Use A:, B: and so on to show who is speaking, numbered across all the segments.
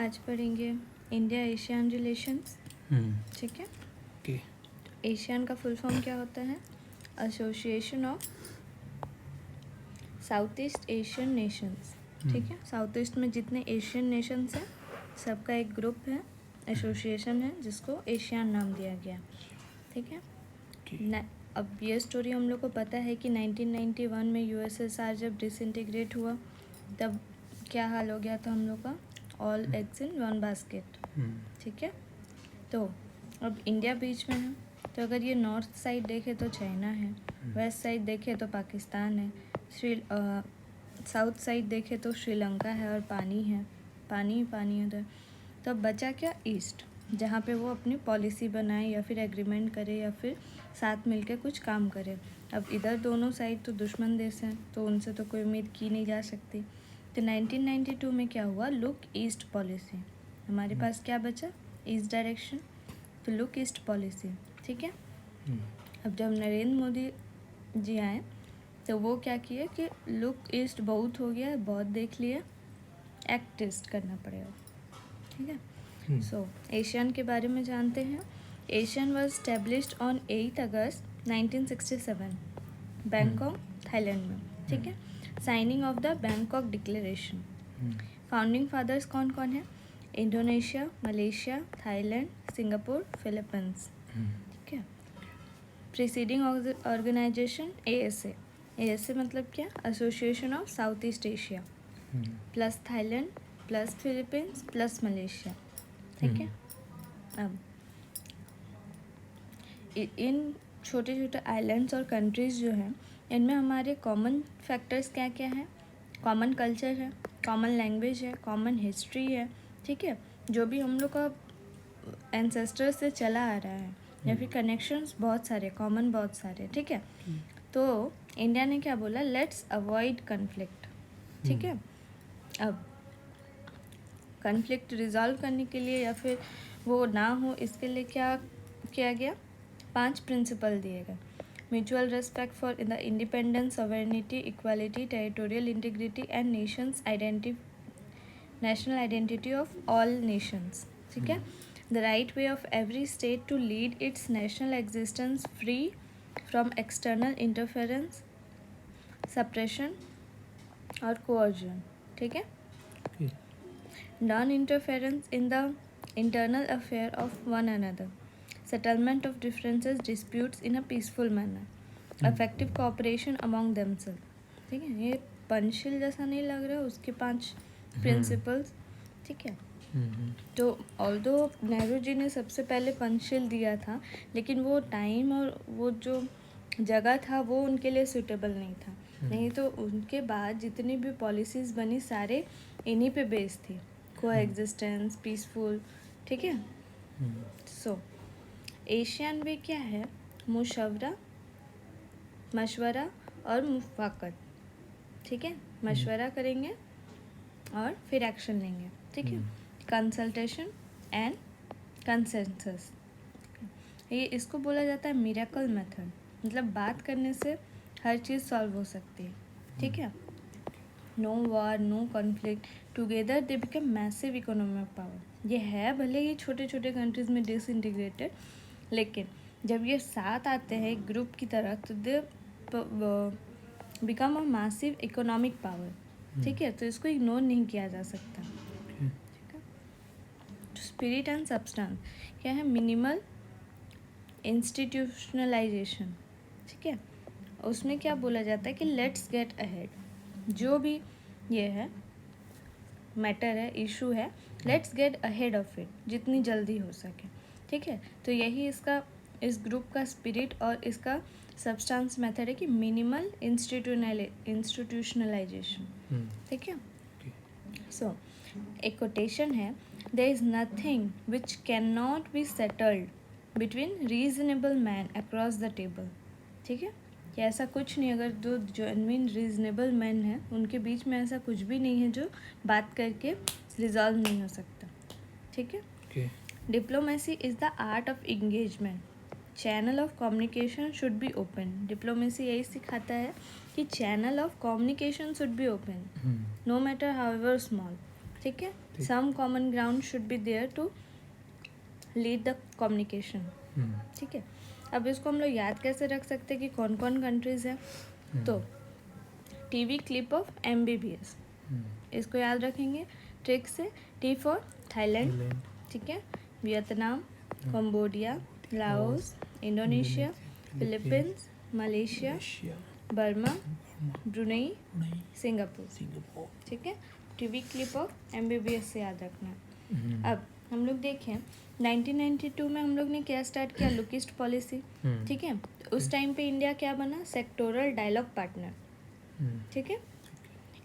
A: आज पढ़ेंगे India Asian relations. ठीक है।
B: ओके।
A: एशियन का फुल फॉर्म क्या होता है? Association of south east Asian Nations. ठीक है। साउथ ईस्ट में जितने एशियन नेशंस हैं सबका एक ग्रुप है, एसोसिएशन है, जिसको एशियन नाम दिया गया। ठीक है। अब ये स्टोरी हम लोग को पता है कि 1991 में यूएसएसआर जब डिसइंटीग्रेट हुआ तब क्या हाल हो गया था हम लोग का, all eggs in one basket. ठीक है। तो अब इंडिया बीच में है, तो अगर ये नॉर्थ साइड देखे तो चाइना है, वेस्ट साइड देखे तो पाकिस्तान है, साउथ साइड देखे तो श्रीलंका है और पानी है, पानी ही पानी है उधर। तो अब बचा क्या? ईस्ट, जहाँ पे वो अपनी पॉलिसी बनाए या फिर एग्रीमेंट करे या फिर साथ मिलके कुछ काम करे। अब इधर दोनों साइड तो दुश्मन देश हैं, तो उनसे तो कोई उम्मीद की नहीं जा सकती। तो 1992 में क्या हुआ? Look east policy. हमारे पास क्या बचा? ईस्ट डायरेक्शन, तो लुक ईस्ट पॉलिसी। ठीक है। अब जब नरेंद्र मोदी जी आए तो वो क्या किए कि लुक ईस्ट बहुत हो गया, बहुत देख लिए, एक्ट टेस्ट करना पड़ेगा। ठीक है। सो एशियन के बारे में जानते हैं। ASEAN was established on 8 August 1967 Bangkok, Thailand में। ठीक है। Signing of the Bangkok declaration. Founding fathers कौन कौन है? Indonesia, Malaysia, Thailand, Singapore, Philippines. ठीक है। Preceding organization ASA। ASA मतलब क्या? Association of south east Asia, plus Thailand, plus Philippines, plus Malaysia. ठीक है। अब इन छोटे छोटे आइलैंड्स और कंट्रीज़ जो हैं इनमें हमारे कॉमन फैक्टर्स क्या क्या हैं? कॉमन कल्चर है, कॉमन लैंग्वेज है, कॉमन हिस्ट्री है। ठीक है। जो भी हम लोग का एंसेस्टर्स से चला आ रहा है या फिर कनेक्शंस बहुत सारे, कॉमन बहुत सारे। ठीक है। तो इंडिया ने क्या बोला? Let's avoid conflict. ठीक है। अब कन्फ्लिक्ट रिजॉल्व करने के लिए या फिर वो ना हो इसके लिए क्या किया गया? 5 प्रिंसिपल दिए गए। Mutual respect for the independence, sovereignty, equality, territorial integrity and national identity of all nations. ठीक है। The right way of every state to lead its national existence free from external interference, suppression और coercion. ठीक है। Non-interference in the internal affair of one another, settlement of differences, disputes in a peaceful manner, effective cooperation among themselves. ठीक है। ये पंचशील जैसा नहीं लग रहा है? उसके 5 प्रिंसिपल्स। ठीक है। तो ऑल्दो नेहरू जी ने सबसे पहले पंचशील दिया था, लेकिन वो टाइम और वो जो जगह था वो उनके लिए सूटेबल नहीं था। नहीं तो उनके बाद जितनी भी पॉलिसीज़ बनी सारे इन्हीं पे बेस थी, को एग्जिस्टेंस, पीसफुल। ठीक है। सो एशियन वे क्या है? मुशवरा, मशवरा और मुफाकत। ठीक है। मशवरा करेंगे और फिर एक्शन लेंगे। ठीक है। Consultation and consensus. ये इसको बोला जाता है मिरेकल मेथड, मतलब बात करने से हर चीज़ सॉल्व हो सकती है। ठीक है। No war, no conflict, together they become massive economic power. ये है भले ही छोटे छोटे कंट्रीज़ में डिसइंटीग्रेटेड, लेकिन जब ये साथ आते हैं एक ग्रुप की तरह तो they become a massive economic power. ठीक है। तो इसको इग्नोर नहीं किया जा सकता। ठीक है। स्पिरिट एंड सब्सटेंस क्या है? Minimal institutionalization. ठीक है। उसमें क्या बोला जाता है कि लेट्स गेट अहेड। जो भी ये है मैटर है, इशू है, let's get ahead of it, जितनी जल्दी हो सके। ठीक है। तो यही इसका, इस ग्रुप का स्पिरिट और इसका सब्सटेंस मेथड है कि मिनिमल इंस्टीट्यूशनलाइजेशन। ठीक है। सो एक कोटेशन है, there is nothing which can not be settled between reasonable man across the table. ठीक है। कि ऐसा कुछ नहीं, अगर दो जेन्युइन रीजनेबल मैन हैं उनके बीच में ऐसा कुछ भी नहीं है जो बात करके रिजॉल्व नहीं हो सकता। ठीक है। Diplomacy is the art of engagement, channel of communication should be open. Diplomacy यही सिखाता है कि channel of communication should be open, no matter how ever small. ठीक है, some common ground should be there to lead the communication, ठीक है। अब इसको हम लोग याद कैसे रख सकते हैं कि कौन कौन कंट्रीज हैं, तो टीवी क्लिप ऑफ MBBS, इसको याद रखेंगे ट्रिक से। T फॉर थाईलैंड, ठीक है, Vietnam, Cambodia, Laos, Indonesia, Philippines, Malaysia, Burma, Brunei, Singapore, ठीक है। टीवी क्लिप ऑफ MBBS से याद रखना है। अब हम लोग देखें 1992 में हम लोग ने क्या स्टार्ट किया, लुकिस्ट पॉलिसी, ठीक है। उस टाइम पे इंडिया क्या बना, सेक्टोरल डायलॉग पार्टनर, ठीक है,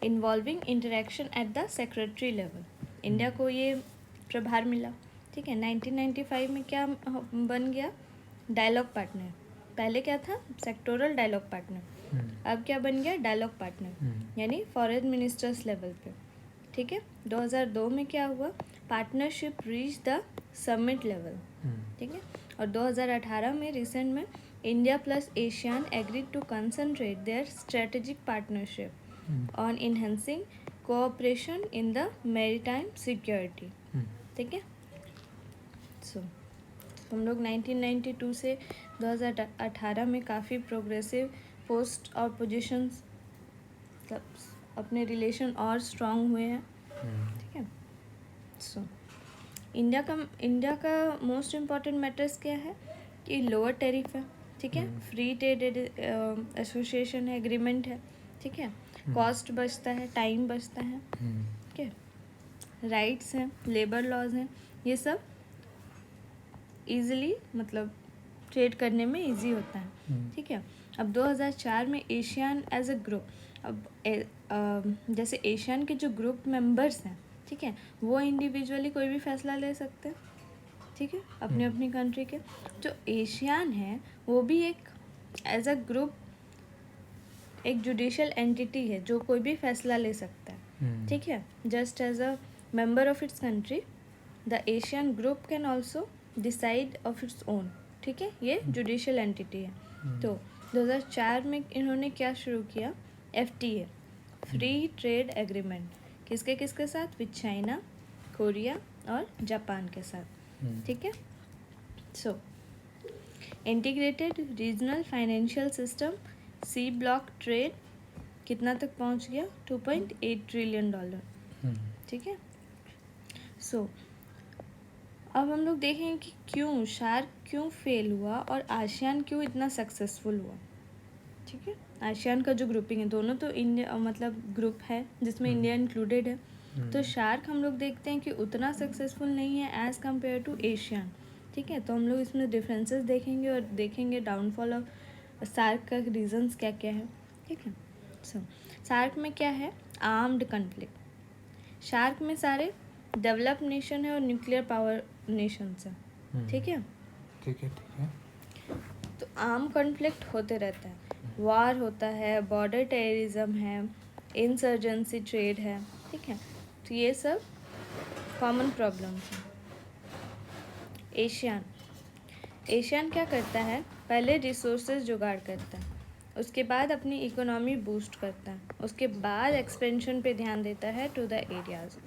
A: involving interaction at the secretary level, India को ये प्रभार मिला, ठीक है। 1995 में क्या बन गया, डायलॉग पार्टनर, पहले क्या था, सेक्टोरल डायलॉग पार्टनर, अब क्या बन गया, डायलॉग पार्टनर, यानी फॉरेन मिनिस्टर्स लेवल पे, ठीक है। 2002 में क्या हुआ, partnership reach the summit level, ठीक है। और 2018 में रिसेंट में India plus ASEAN agreed to concentrate their strategic partnership on enhancing cooperation in the maritime security, ठीक है। सो हम लोग 1992 से 2018 में काफ़ी प्रोग्रेसिव पोस्ट और पोजीशंस अपने रिलेशन और स्ट्रांग हुए हैं, ठीक है। सो इंडिया का मोस्ट इम्पॉर्टेंट मैटर्स क्या है कि लोअर टैरिफ है, ठीक है, फ्री ट्रेड एसोसिएशन है, एग्रीमेंट है, ठीक है, कॉस्ट बचता है, टाइम बचता है, ठीक है, राइट्स हैं, लेबर लॉज हैं, ये सब इजीली मतलब ट्रेड करने में इजी होता है, ठीक है। अब 2004 में एशियन एज अ ग्रुप, अब जैसे एशियन के जो ग्रुप मेंबर्स हैं, ठीक है, वो इंडिविजुअली कोई भी फैसला ले सकते हैं, ठीक है, अपनी अपनी कंट्री के। जो एशियन है वो भी एक एज अ ग्रुप एक जुडिशियल एंटिटी है जो कोई भी फैसला ले सकता है, ठीक है। Just as a member of its country the Asian group can also decide of its own, ठीक है, ये जुडिशियल एंटिटी है। तो 2004 में इन्होंने क्या शुरू किया, FTA, फ्री ट्रेड एग्रीमेंट, किसके किसके साथ, विद चाइना, कोरिया और जापान के साथ, ठीक है। So integrated regional financial system, see block trade कितना तक पहुंच गया, $2.8 ट्रिलियन, ठीक है। सो अब हम लोग देखेंगे कि क्यों शार्क क्यों फेल हुआ और आसियान क्यों इतना सक्सेसफुल हुआ, ठीक है। आसियान का जो ग्रुपिंग है, दोनों तो इंडिया मतलब ग्रुप है जिसमें इंडिया इंक्लूडेड है, तो शार्क हम लोग देखते हैं कि उतना सक्सेसफुल नहीं है एज़ कम्पेयर टू एशियन, ठीक है। तो हम लोग इसमें डिफरेंसेस देखेंगे और देखेंगे डाउनफॉल ऑफ शार्क का रीजंस क्या क्या है, ठीक है। सो शार्क में क्या है, आर्म्ड कन्फ्लिक्ट, शार्क में सारे डेवलप नेशन है और न्यूक्लियर पावर नेशंस है, ठीक है,
B: ठीक है, ठीक है।
A: तो आर्म कॉन्फ्लिक्ट होते रहता है, वार होता है, बॉर्डर टेररिज्म है, इंसर्जेंसी ट्रेड है, ठीक है, तो ये सब कॉमन प्रॉब्लम्स हैं। एशियन क्या करता है, पहले रिसोर्सेज जुगाड़ करता है, उसके बाद अपनी इकोनॉमी बूस्ट करता है, उसके बाद एक्सपेंशन पे ध्यान देता है to the areas,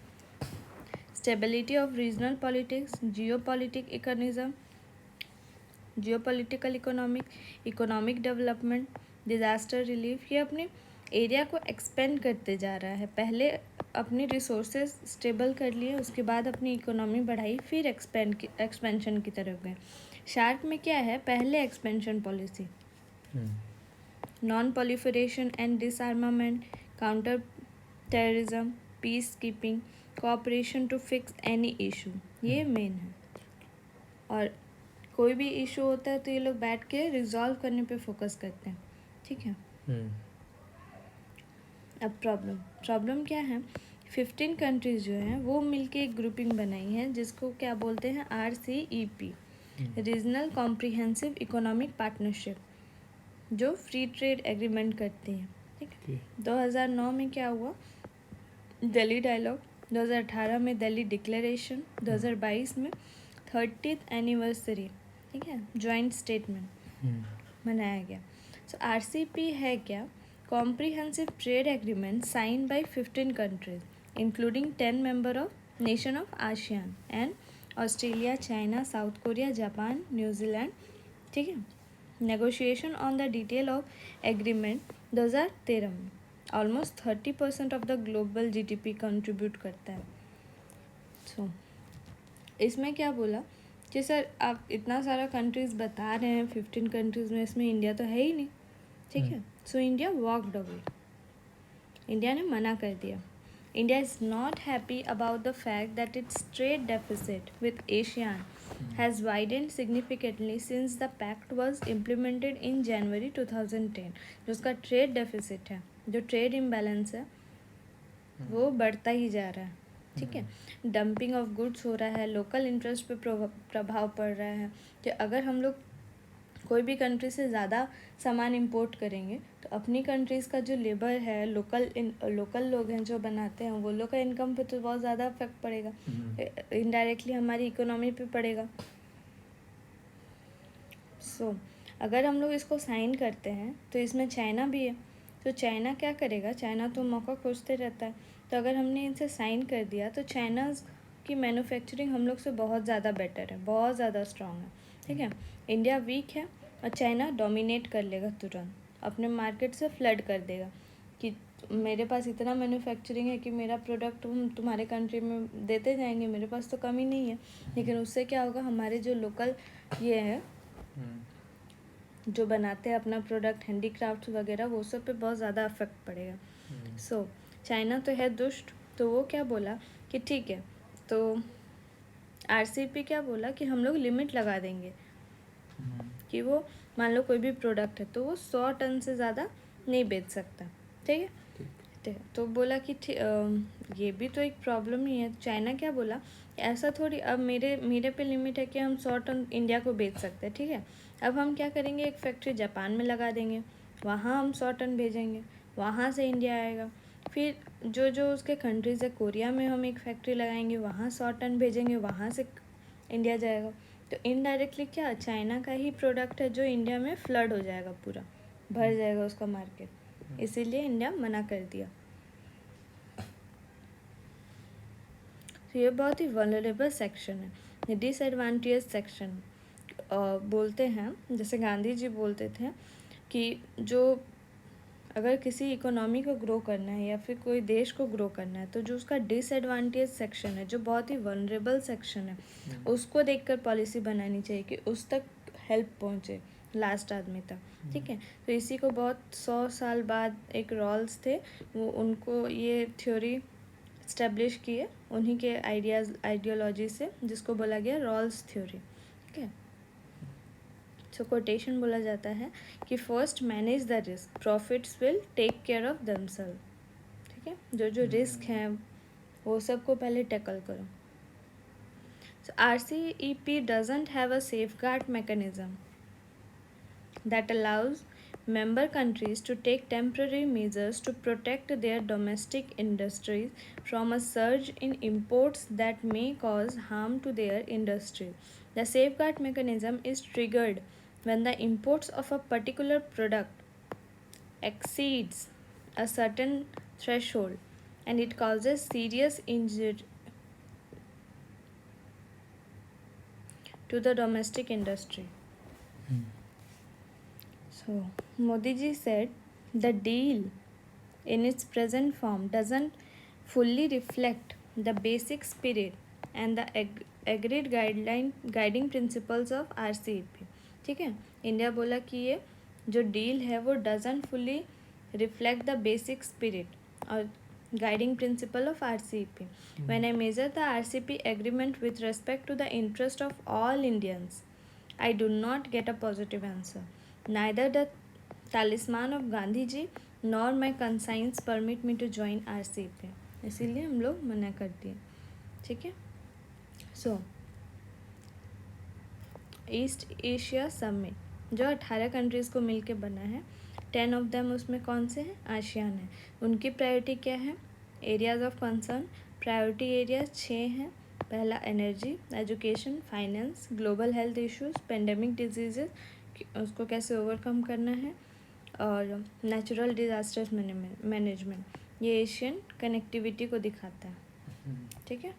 A: stability of regional politics, geopolitical economic development, disaster relief, ये अपने एरिया को एक्सपेंड करते जा रहा है, पहले अपने रिसोर्सेज स्टेबल कर लिए, उसके बाद अपनी इकोनॉमी बढ़ाई, फिर एक्सपेंशन की तरफ गए। शार्क में क्या है, पहले expansion policy, non proliferation and disarmament, counter terrorism, peace keeping, cooperation to fix any issue, ये मेन है। और कोई भी इशू होता है तो ये लोग बैठ के रिजॉल्व करने पे फोकस करते हैं, ठीक है। अब प्रॉब्लम क्या है, 15 कंट्रीज जो हैं वो मिलके एक ग्रुपिंग बनाई है जिसको क्या बोलते हैं, RCEP, regional comprehensive economic partnership, जो फ्री ट्रेड एग्रीमेंट करती है, ठीक है। 2009 में क्या हुआ, दिल्ली डायलॉग, 2018 में दिल्ली डिक्लेरेशन, 2022 में 30th एनिवर्सरी, ठीक है, जॉइंट स्टेटमेंट बनाया गया। सो RCEP है क्या, comprehensive trade agreement sign by 15 countries, including 10 member of nation of ASEAN and Australia, China, South Korea, Japan, New Zealand, ठीक है। Negotiation on the detail of agreement 2013 में almost 30% of the global GDP contribute करता है। सो इसमें क्या बोला कि sir आप इतना सारा कंट्रीज़ बता रहे हैं, 15 कंट्रीज़ में, इसमें इंडिया तो है ही नहीं, ठीक है। So India walked away, India ने मना कर दिया। India is not happy about the fact that its trade deficit with ASEAN has widened significantly since the pact was implemented in January 2010। जो उसका ट्रेड डेफिसिट है, जो ट्रेड इम्बैलेंस है, वो बढ़ता ही जा रहा है, ठीक है। डंपिंग ऑफ गुड्स हो रहा है, लोकल इंटरेस्ट पे प्रभाव पड़ रहा है कि अगर हम लोग कोई भी कंट्री से ज़्यादा सामान इंपोर्ट करेंगे तो अपनी कंट्रीज़ का जो लेबर है, लोकल लोग हैं जो बनाते हैं, वो लोग का इनकम पे तो बहुत ज़्यादा इफेक्ट पड़ेगा, इनडायरेक्टली हमारी इकोनॉमी पे पड़ेगा। सो अगर हम लोग इसको साइन करते हैं तो इसमें चाइना भी है, तो चाइना क्या करेगा, चाइना तो मौका खोजते रहता है। तो अगर हमने इनसे साइन कर दिया तो चाइना की मैन्युफैक्चरिंग हम लोग से बहुत ज़्यादा बेटर है, बहुत ज़्यादा स्ट्रॉन्ग है, ठीक है। इंडिया वीक है और चाइना डोमिनेट कर लेगा, तुरंत अपने मार्केट से फ्लड कर देगा कि मेरे पास इतना मैन्युफैक्चरिंग है कि मेरा प्रोडक्ट हम तुम्हारे कंट्री में देते जाएंगे, मेरे पास तो कमी नहीं है। लेकिन उससे क्या होगा, हमारे जो लोकल ये है जो बनाते हैं अपना प्रोडक्ट, हैंडीक्राफ्ट वगैरह, वो सब पे बहुत ज़्यादा इफेक्ट पड़ेगा। सो चाइना तो है दुष्ट, तो वो क्या बोला कि ठीक है, तो RCEP क्या बोला कि हम लोग लिमिट लगा देंगे कि वो मान लो कोई भी प्रोडक्ट है तो वो 100 टन से ज़्यादा नहीं बेच सकता, ठीक है। तो बोला कि ये भी तो एक प्रॉब्लम ही है। चाइना क्या बोला, ऐसा थोड़ी, अब मेरे पे लिमिट है कि हम 100 टन इंडिया को बेच सकते हैं, ठीक है। अब हम क्या करेंगे, एक फैक्ट्री जापान में लगा देंगे, वहाँ हम 100 टन भेजेंगे, वहाँ से इंडिया आएगा। फिर जो उसके कंट्रीज़ है, कोरिया में हम एक फैक्ट्री लगाएंगे, वहाँ 100 टन भेजेंगे, वहाँ से इंडिया जाएगा। तो इनडायरेक्टली क्या, चाइना का ही प्रोडक्ट है जो इंडिया में फ्लड हो जाएगा, पूरा भर जाएगा उसका मार्केट, इसीलिए इंडिया मना कर दिया। तो ये बहुत ही वल्नरेबल सेक्शन है, डिसएडवांटेज सेक्शन बोलते हैं। जैसे गांधी जी बोलते थे कि जो अगर किसी इकोनॉमी को ग्रो करना है या फिर कोई देश को ग्रो करना है, तो जो उसका डिसएडवांटेज सेक्शन है, जो बहुत ही वल्नरेबल सेक्शन है, उसको देखकर पॉलिसी बनानी चाहिए कि उस तक हेल्प पहुँचे, लास्ट आदमी तक, ठीक है। तो इसी को बहुत 100 साल बाद एक रॉल्स थे, वो उनको ये थ्योरी इस्टेब्लिश किए, उन्हीं के आइडियोलॉजी से, जिसको बोला गया रॉल्स थ्योरी, ठीक है। सो कोटेशन बोला जाता है कि first manage the risk, profits will take care of themselves, ठीक है। जो रिस्क हैं वो सबको पहले टैकल करो। सो RCEP doesn't have a safeguard mechanism that allows member countries to take temporary measures to protect their domestic industries from a surge in imports that may cause harm to their industry. The safeguard mechanism is triggered when the imports of a particular product exceeds a certain threshold and it causes serious injury to the domestic industry. So, Modi ji said the deal in its present form doesn't fully reflect the basic spirit and the agreed guiding principles of RCEP, ठीक है। India बोला कि ये जो deal है वो doesn't fully reflect the basic spirit और guiding principle of RCEP. When I measure the RCEP agreement with respect to the interest of all Indians, I do not get a positive answer. Neither the talisman of Gandhi ji nor my conscience permit me to join RCEP. इसीलिए हम लोग मना कर दिए, ठीक है। सो east Asia summit जो 18 countries को मिलके बना है, 10 ऑफ देम उसमें कौन से हैं, आसियान है। उनकी प्रायोरिटी क्या है, areas of concern, priority areas 6 हैं। पहला energy, education, finance, global health issues, pandemic disease, उसको कैसे ओवरकम करना है, और नेचुरल डिज़ास्टर्स मैनेजमेंट। ये एशियन कनेक्टिविटी को दिखाता है, ठीक है।